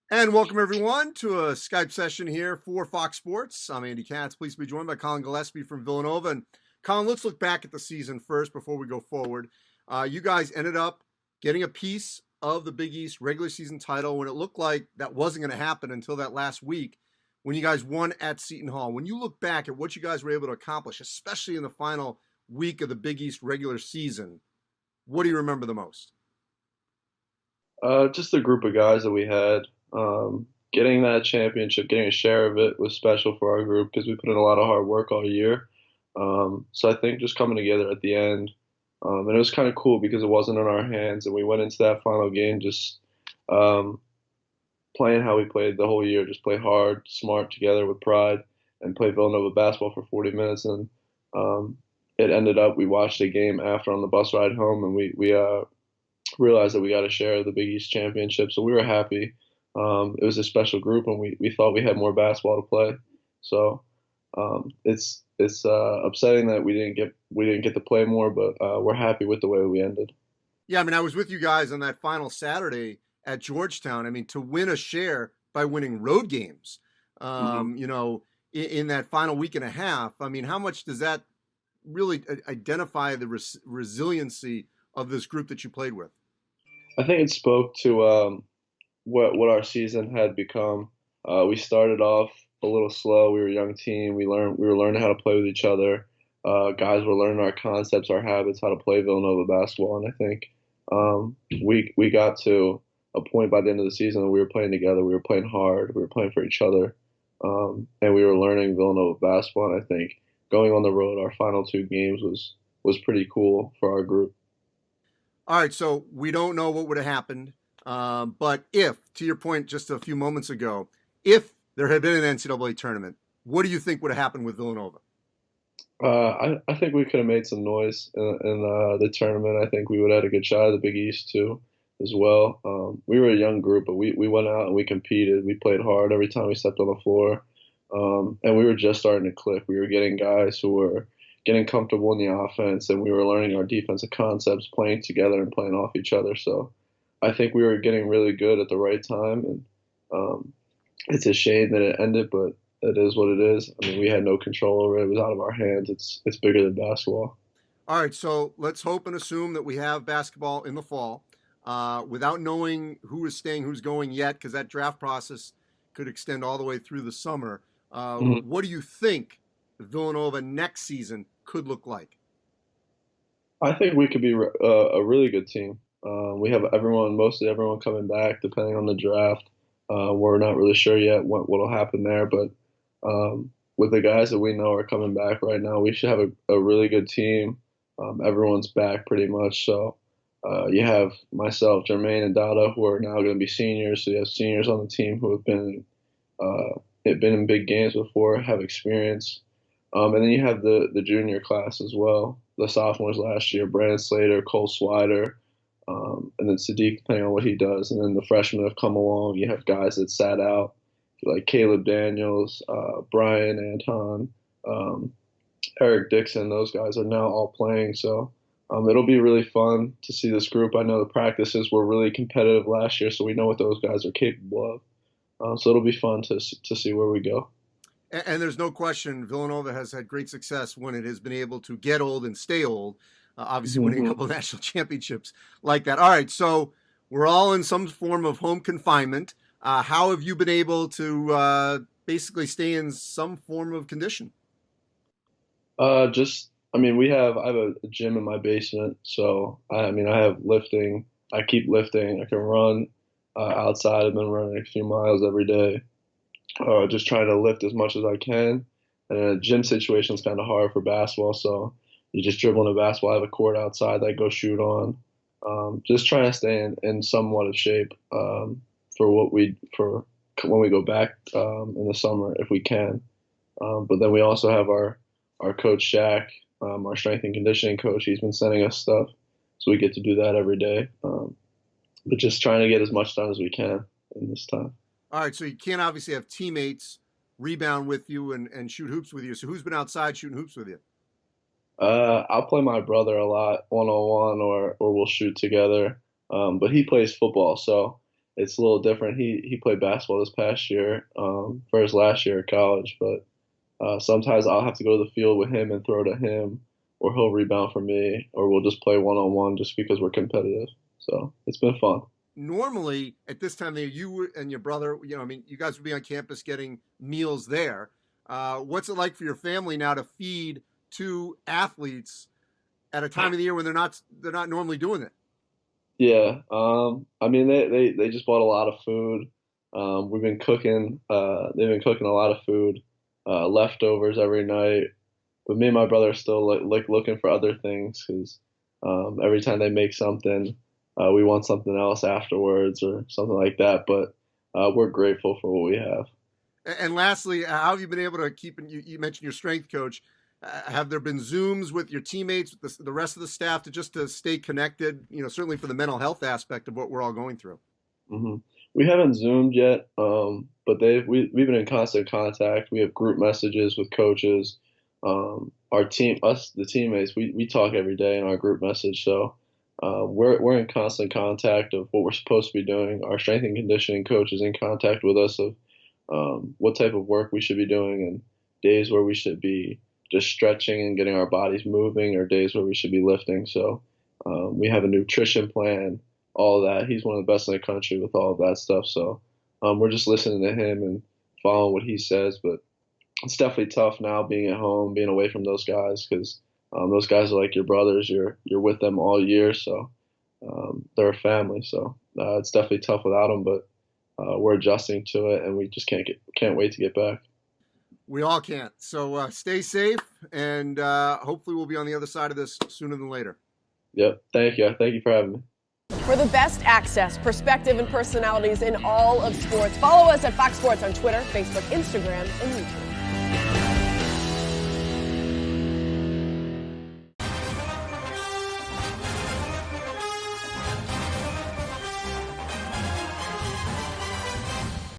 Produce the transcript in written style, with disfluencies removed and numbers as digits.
And welcome everyone to a Skype session here for Fox Sports. I'm Andy Katz. Pleased to be joined by Collin Gillespie from Villanova. And Collin, let's look back at the season first before we go forward. You guys ended up getting a piece of the Big East regular season title when it looked like that wasn't going to happen until that last week when you guys won at Seton Hall. When you look back at what you guys were able to accomplish, especially in the final week of the Big East regular season, what do you remember the most? Just the group of guys that we had. Getting that championship, getting a share of it was special for our group because we put in a lot of hard work all year. So I think just coming together at the end, and it was kind of cool because it wasn't in our hands, and we went into that final game just um, playing how we played the whole year, just play hard, smart together with pride, and play Villanova basketball for 40 minutes. And um, it ended up we watched a game after on the bus ride home, and we realized that we got a share of the Big East championship, so we were happy. It was a special group, and we thought we had more basketball to play. So it's upsetting that we didn't get to play more, but we're happy with the way we ended. Yeah, I mean, I was with you guys on that final Saturday at Georgetown. I mean, to win a share by winning road games, hmm in that final week and a half, I mean, how much does that really identify the resiliency of this group that you played with? I think it spoke to what our season had become. We started off a little slow. We were a young team. We were learning how to play with each other. Guys were learning our concepts, our habits, how to play Villanova basketball. And I think we got to a point by the end of the season that we were playing together. We were playing hard. We were playing for each other, and we were learning Villanova basketball. And I think going on the road, our final two games was pretty cool for our group. All right, so we don't know what would have happened, but if, to your point just a few moments ago, if there had been an NCAA tournament, what do you think would have happened with Villanova? I think we could have made some noise in the tournament. I think we would have had a good shot at the Big East too, as well. We were a young group, but we went out and we competed. We played hard every time we stepped on the floor, and we were just starting to click. We were getting guys who were getting comfortable in the offense, and we were learning our defensive concepts, playing together and playing off each other. So I think we were getting really good at the right time, and um, it's a shame that it ended, but it is what it is. I mean, we had no control over it. It was out of our hands. It's bigger than basketball. All right, so let's hope and assume that we have basketball in the fall without knowing who is staying, who's going yet, because that draft process could extend all the way through the summer. Mhm. What do you think Villanova next season could look like? I think we could be a really good team. We have mostly everyone coming back, depending on the draft. We're not really sure yet what'll happen there, but with the guys that we know are coming back right now, we should have a really good team. Everyone's back pretty much, so you have myself, Jermaine, and Dada, who are now going to be seniors. So you have seniors on the team who have been in big games before, have experience. And then you have the junior class as well, the sophomores last year, Brandon Slater, Cole Swider, and then Sadiq, depending on what he does. And then the freshmen have come along. You have guys that sat out, like Caleb Daniels, Brian Anton, um, Eric Dixon. Those guys are now all playing. So it'll be really fun to see this group. I know the practices were really competitive last year, so we know what those guys are capable of. So it'll be fun to see where we go. And there's no question Villanova has had great success when it has been able to get old and stay old. Obviously, winning a couple of national championships like that. All right, so we're all in some form of home confinement. How have you been able to basically stay in some form of condition? I mean, I have a gym in my basement, so I mean, I have lifting. I keep lifting. I can run outside. I've been running a few miles every day, just trying to lift as much as I can. And a gym situation is kind of hard for basketball, so you just dribble in a basketball. I have a court outside that I go shoot on. Just trying to stay in somewhat of shape for when we go back in the summer if we can. But then we also have our coach Shaq, our strength and conditioning coach. He's been sending us stuff, so we get to do that every day. But just trying to get as much done as we can in this time. All right, so you can't obviously have teammates rebound with you and shoot hoops with you. So who's been outside shooting hoops with you? I'll play my brother a lot one on one, or we'll shoot together. But he plays football, so it's a little different. He played basketball this past year, for his last year at college, but sometimes I'll have to go to the field with him and throw to him, or he'll rebound for me, or we'll just play one-on-one just because we're competitive. So it's been fun. Normally, at this time of the year, you and your brother, you guys would be on campus getting meals there. What's it like for your family now to feed two athletes at a time of the year when they're not normally doing it? Yeah, I mean they just bought a lot of food. We've been cooking. They've been cooking a lot of food, leftovers every night. But me and my brother are still like looking for other things because every time they make something, we want something else afterwards or something like that. But we're grateful for what we have. And lastly, how have you been able to keep? You mentioned your strength coach. Have there been Zooms with your teammates, with the rest of the staff, to stay connected? Certainly for the mental health aspect of what we're all going through. Hmm. We haven't Zoomed yet, but we've been in constant contact. We have group messages with coaches. Our team, us, the teammates, we talk every day in our group message. So we're in constant contact of what we're supposed to be doing. Our strength and conditioning coach is in contact with us of what type of work we should be doing and days where we should be just stretching and getting our bodies moving, or days where we should be lifting. So we have a nutrition plan, all of that. He's one of the best in the country with all of that stuff. So we're just listening to him and following what he says. But it's definitely tough now being at home, being away from those guys, because those guys are like your brothers. You're with them all year, so they're a family. So it's definitely tough without them, but we're adjusting to it, and we just can't wait to get back. We all can't. So stay safe, and hopefully we'll be on the other side of this sooner than later. Yep. Thank you. Thank you for having me. For the best access, perspective, and personalities in all of sports, follow us at Fox Sports on Twitter, Facebook, Instagram, and YouTube.